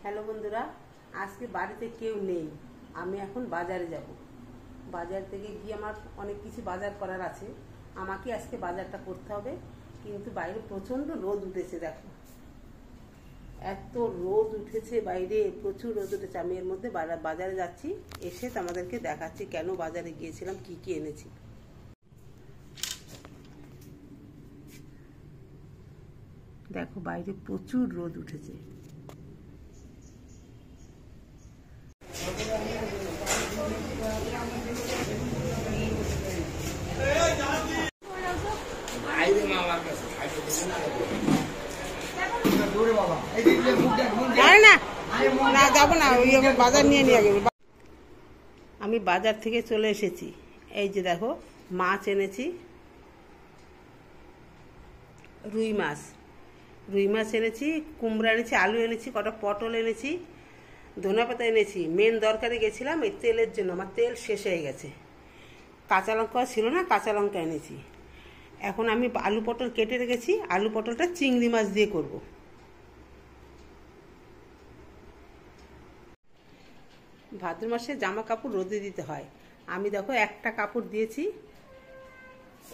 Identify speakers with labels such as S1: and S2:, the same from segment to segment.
S1: Hello বন্ধুরা, আজকে বাড়িতে কেউ নেই। আমি এখন বাজারে যাব। বাজার থেকে গিয়ে আমার অনেক কিছু বাজার করার আছে। আমাকে আজকে বাজারটা করতে হবে, কিন্তু বাইরে প্রচণ্ড রোদ উঠেছে। দেখো, এত রোদ উঠেছে, বাইরে প্রচুর রোদ উঠেছে। আমি এর মধ্যে বাজারে যাচ্ছি, এসে তোমাদেরকে দেখাচ্ছি কেন বাজারে গিয়েছিলাম, কি কি এনেছি। দেখো, বাইরে প্রচুর রোদ উঠেছে। না যাবো না, ওই বাজার নিয়ে গেল। আমি বাজার থেকে চলে এসেছি। এই যে দেখো, মাছ এনেছি, রুই মাছ এনেছি, কুমড়া এনেছি, আলু এনেছি, কটা পটল এনেছি, ধনেপাতা এনেছি। মেন দরকারে গেছিলাম এই তেলের জন্য, আমার তেল শেষ হয়ে গেছে। কাঁচা লঙ্কা ছিল না, কাঁচা লঙ্কা এনেছি। এখন আমি আলু পটল কেটে রেখেছি, আলু পটলটা চিংড়ি মাছ দিয়ে করব। ভাদ্র মাসে জামা কাপড় রোদে দিতে হয়। আমি দেখো একটা কাপড় দিয়েছি,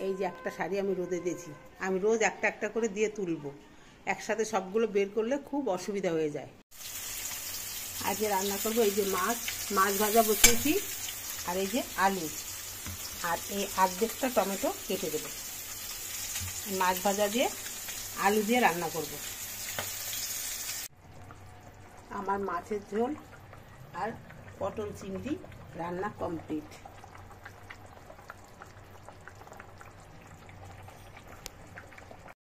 S1: এই যে একটা শাড়ি আমি রোদে দিয়েছি। আমি রোজ একটা একটা করে দিয়ে তুলবো, একসাথে সবগুলো বের করলে খুব অসুবিধা হয়ে যায়। আজকে রান্না করবো এই যে মাছ ভাজা বসিয়েছি, আর এই যে আলু, আর এই অর্ধেকটা টমেটো কেটে দেবো। মাছ ভাজা দিয়ে আলু দিয়ে রান্না করব। আমার মাছের ঝোল আর পটল চিংড়ি রান্না কমপ্লিট।